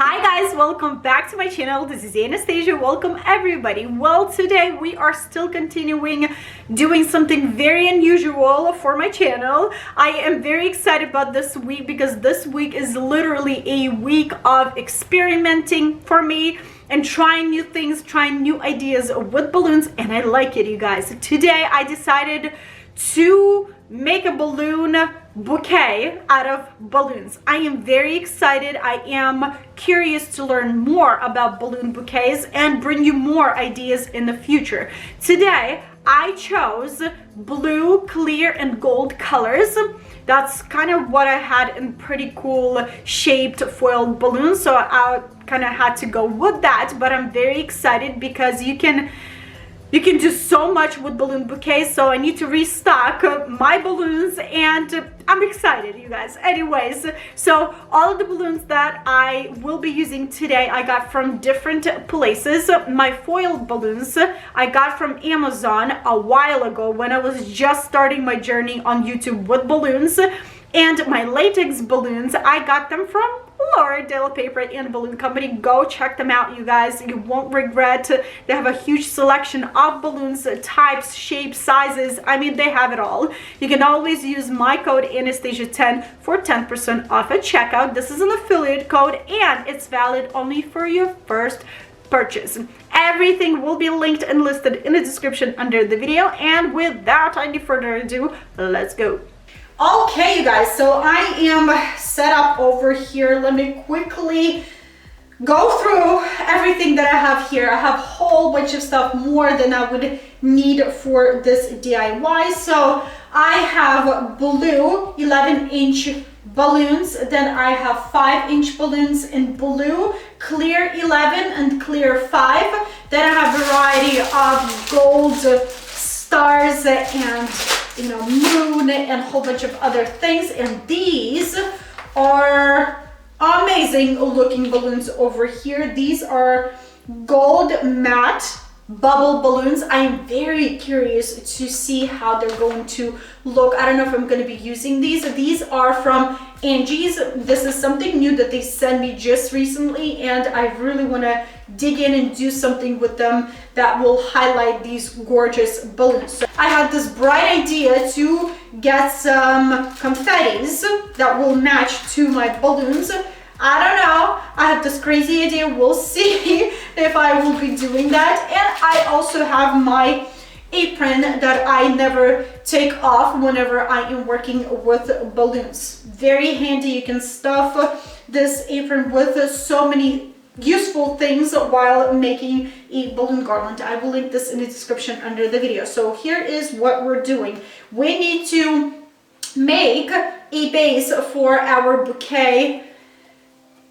Hi guys, welcome back to my channel. This is Anastasia. Welcome everybody. Well, today we are still continuing doing something very unusual for my channel. I am very excited about this week because this week is literally a week of experimenting for me and trying new things, trying new ideas with balloons, and I like it, you guys. Today I decided to make a balloon bouquet out of balloons. I am very excited. I am curious to learn more about balloon bouquets and bring you more ideas in the future. Today I chose blue, clear, and gold colors. That's kind of what I had in pretty cool shaped foiled balloons, so I kind of had to go with that. But I'm very excited because you can do so much with balloon bouquets, so I need to restock my balloons, and I'm excited, you guys. Anyways, so all of the balloons that I will be using today I got from different places. My foiled balloons I got from Amazon a while ago when I was just starting my journey on YouTube with balloons, and my latex balloons I got them from Laura De La Paper and Balloon Company. Go check them out, you guys. You won't regret. They have a huge selection of balloons, types, shapes, sizes. I mean, they have it all. You can always use my code Anastasia10 for 10% off at checkout. This is an affiliate code and it's valid only for your first purchase. Everything will be linked and listed in the description under the video, and without any further ado, let's go. Okay, you guys, so I am set up over here. Let me quickly go through everything that I have here. I have a whole bunch of stuff, more than I would need for this DIY. So I have blue 11-inch balloons, then I have 5-inch balloons in blue, clear 11 and clear 5. Then I have a variety of gold stars and moon and a whole bunch of other things, and these are amazing looking balloons over here. These are gold matte bubble balloons. I am very curious to see how they're going to look. I don't know if I'm going to be using these. These are from Angie's. This is something new that they sent me just recently, and I really want to dig in and do something with them that will highlight these gorgeous balloons. So I had this bright idea to get some confettis that will match to my balloons. I don't know, I have this crazy idea. We'll see if I will be doing that. And I also have my apron that I never take off whenever I am working with balloons. Very handy. You can stuff this apron with so many useful things while making a balloon garland. I will link this in the description under the video. So here is what we're doing. We need to make a base for our bouquet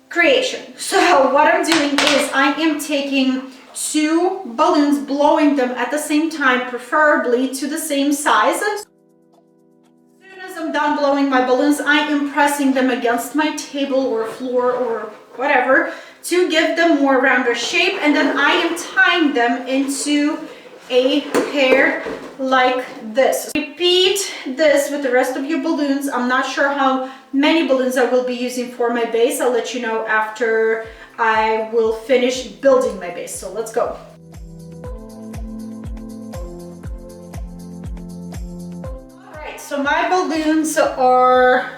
creation. So what I'm doing is I am taking 2 balloons, blowing them at the same time, preferably to the same size. As soon as I'm done blowing my balloons, I am pressing them against my table or floor or whatever to give them more rounder shape, and then I am tying them into a pair like this. Repeat this with the rest of your balloons. I'm not sure how many balloons I will be using for my base. I'll let you know after I will finish building my base. So let's go. All right, so my balloons are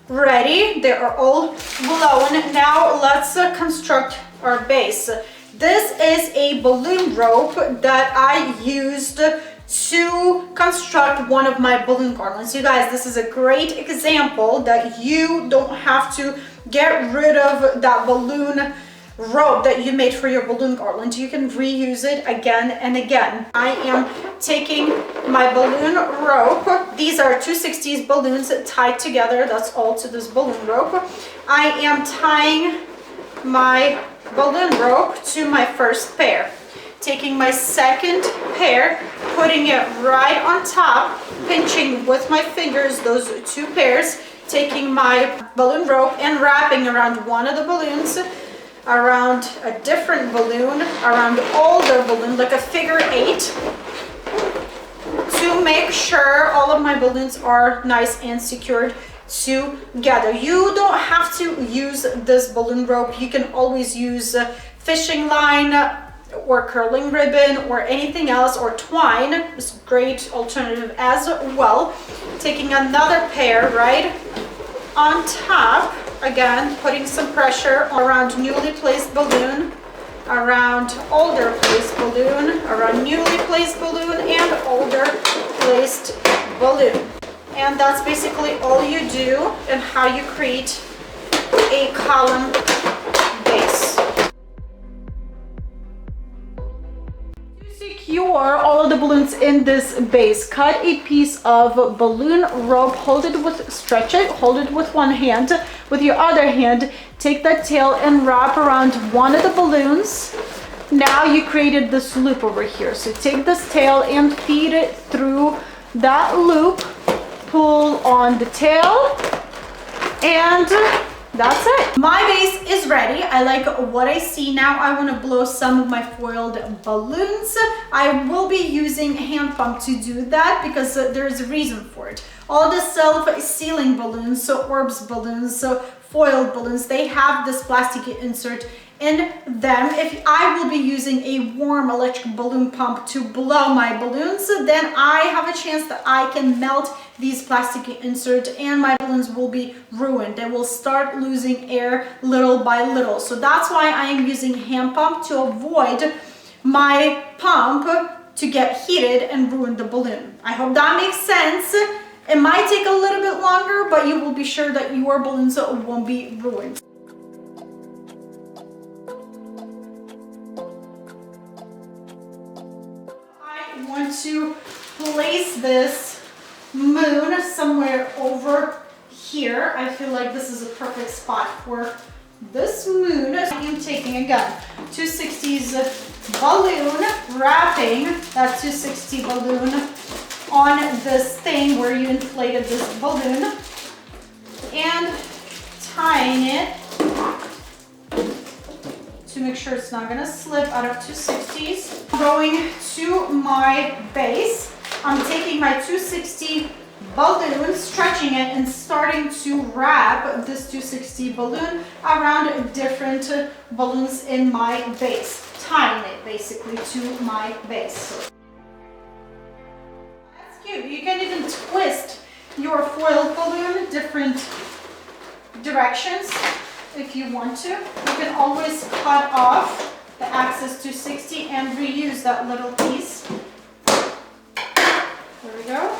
ready. They are all blown. Now let's construct our base. This is a balloon rope that I used to construct one of my balloon garlands. You guys, this is a great example that you don't have to get rid of that balloon rope that you made for your balloon garland. You can reuse it again and again. I am taking my balloon rope. These are 2/60 balloons tied together. That's all to this balloon rope. I am tying my balloon rope to my first pair. Taking my second pair, putting it right on top, pinching with my fingers those 2 pairs, taking my balloon rope and wrapping around one of the balloons, around a different balloon, around older balloon, like a figure 8, to make sure all of my balloons are nice and secured together. You don't have to use this balloon rope. You can always use fishing line or curling ribbon or anything else, or twine is a great alternative as well. Taking another pair right on top, again putting some pressure around newly placed balloon, around older placed balloon, around newly placed balloon, and older placed balloon. And that's basically all you do and how you create a column base. To secure all of the balloons in this base, cut a piece of balloon rope, stretch it, hold it with one hand. With your other hand, take that tail and wrap around one of the balloons. Now you created this loop over here. So take this tail and feed it through that loop, pull on the tail, and that's it. My base is ready. I like what I see now. I want to blow some of my foiled balloons. I will be using hand pump to do that because there's a reason for it. All the self-sealing balloons, so orbs balloons, so foiled balloons, they have this plastic insert in them. If I will be using a warm electric balloon pump to blow my balloons, then I have a chance that I can melt these plastic inserts and my balloons will be ruined. They will start losing air little by little. So that's why I am using hand pump, to avoid my pump to get heated and ruin the balloon. I hope that makes sense. It might take a little bit longer, but you will be sure that your balloons won't be ruined. I want to place this moon somewhere over here. I feel like this is a perfect spot for this moon. I am taking, again, 260's balloon, wrapping that 260 balloon on this thing where you inflated this balloon, and tying it to make sure it's not gonna slip out of 260's. Going to my base, I'm taking my 260 balloon, stretching it, and starting to wrap this 260 balloon around different balloons in my base, tying it basically to my base. You can even twist your foil balloon different directions if you want to. You can always cut off the axis 260 and reuse that little piece. There we go.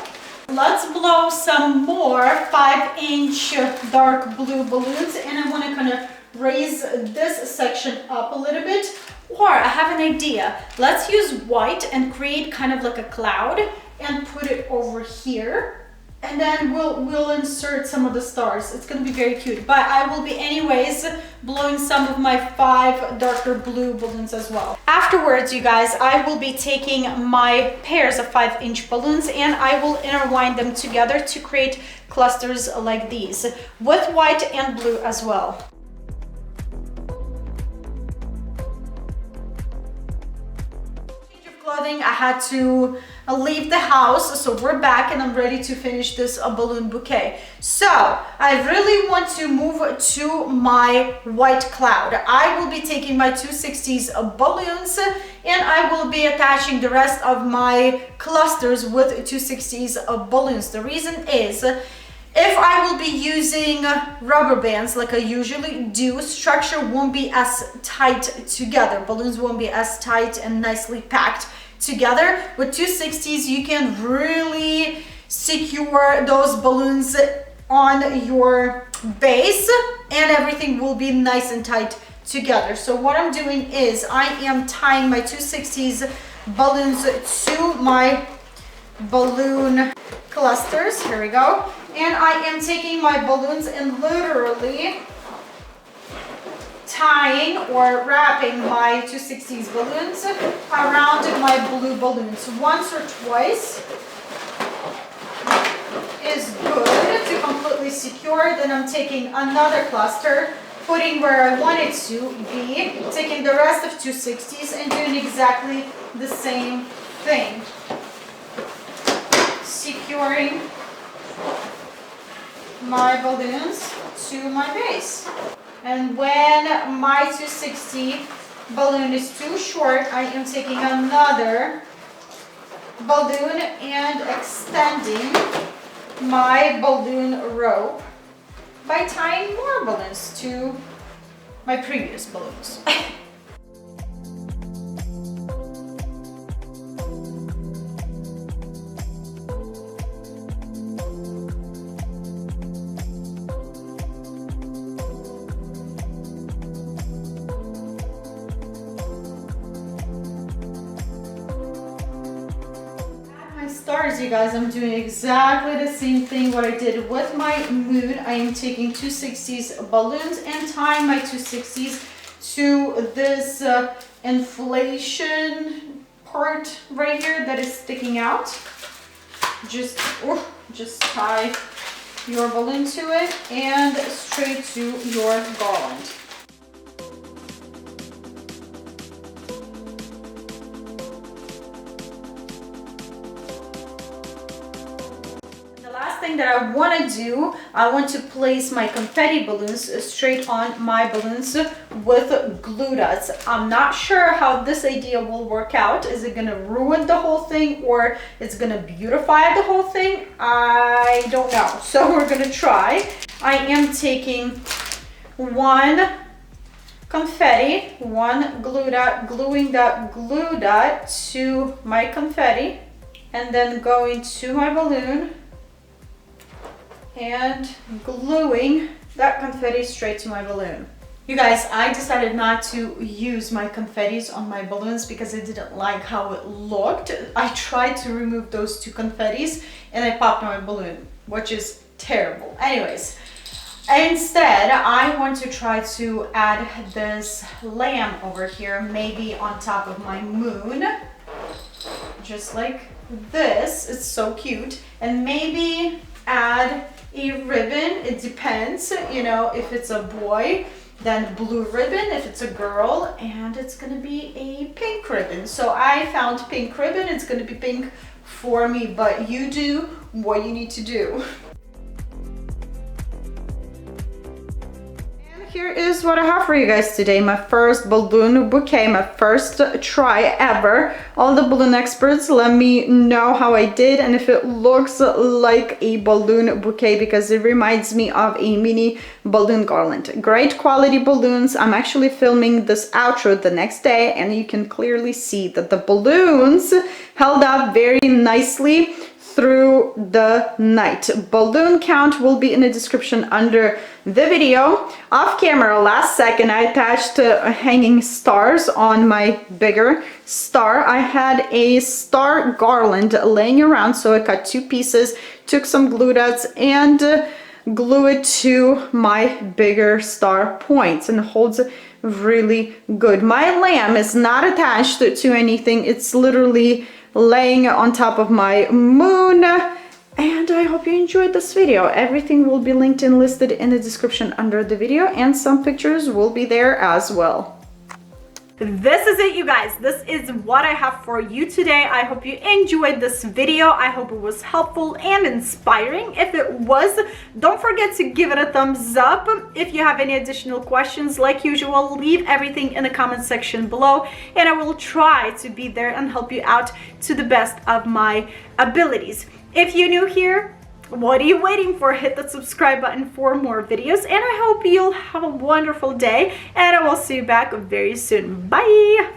Let's blow some more 5-inch dark blue balloons, and I want to kind of raise this section up a little bit. Or I have an idea. Let's use white and create kind of like a cloud and put it over here, and then we'll insert some of the stars. It's gonna be very cute, but I will be anyways blowing some of my 5 darker blue balloons as well. Afterwards, you guys, I will be taking my pairs of 5-inch balloons and I will intertwine them together to create clusters like these with white and blue as well. Clothing, I had to leave the house, so we're back and I'm ready to finish this balloon bouquet. So I really want to move to my white cloud. I will be taking my 260's balloons and I will be attaching the rest of my clusters with 260's balloons. The reason is, if I will be using rubber bands like I usually do, structure won't be as tight together. Balloons won't be as tight and nicely packed together. With 260's, you can really secure those balloons on your base and everything will be nice and tight together. So what I'm doing is I am tying my 260's balloons to my balloon clusters. Here we go. And I am taking my balloons and literally tying or wrapping my 260's balloons around my blue balloons. Once or twice is good to completely secure. Then I'm taking another cluster, putting where I want it to be, taking the rest of 260's and doing exactly the same thing. Securing my balloons to my base. And when my 260 balloon is too short, I am taking another balloon and extending my balloon rope by tying more balloons to my previous balloons. Stars, you guys, I'm doing exactly the same thing what I did with my moon. I am taking 260s balloons and tying my 260s to this inflation part right here that is sticking out. Just tie your balloon to it and straight to your garland. Thing that I want to do, I want to place my confetti balloons straight on my balloons with glue dots. I'm not sure how this idea will work out. Is it gonna ruin the whole thing or it's gonna beautify the whole thing? I don't know, so we're gonna try. I am taking one confetti, one glue dot, gluing that glue dot to my confetti, and then going to my balloon and gluing that confetti straight to my balloon. You guys, I decided not to use my confettis on my balloons because I didn't like how it looked. I tried to remove those two confettis and I popped my balloon, which is terrible. Anyways, instead, I want to try to add this lamb over here, maybe on top of my moon, just like this. It's so cute. And maybe add a ribbon. It depends, you know, if it's a boy, then blue ribbon, if it's a girl, and it's gonna be a pink ribbon. So I found pink ribbon. It's gonna be pink for me, but you do what you need to do. Here is what I have for you guys today. My first balloon bouquet, my first try ever. All the balloon experts, let me know how I did and if it looks like a balloon bouquet, because it reminds me of a mini balloon garland. Great quality balloons. I'm actually filming this outro the next day and you can clearly see that the balloons held up very nicely through the night. Balloon count will be in the description under the video. Off camera, last second, I attached hanging stars on my bigger star. I had a star garland laying around, so I cut two pieces, took some glue dots and glue it to my bigger star points, and it holds really good. My lamb is not attached to anything. It's literally laying on top of my moon, and I hope you enjoyed this video. Everything will be linked and listed in the description under the video, and some pictures will be there as well. This is it, you guys. This is what I have for you today. I hope you enjoyed this video. I hope it was helpful and inspiring. If it was, don't forget to give it a thumbs up. If you have any additional questions, like usual, leave everything in the comment section below and I will try to be there and help you out to the best of my abilities. If you're new here, what are you waiting for? Hit the subscribe button for more videos, and I hope you'll have a wonderful day, and I will see you back very soon. Bye!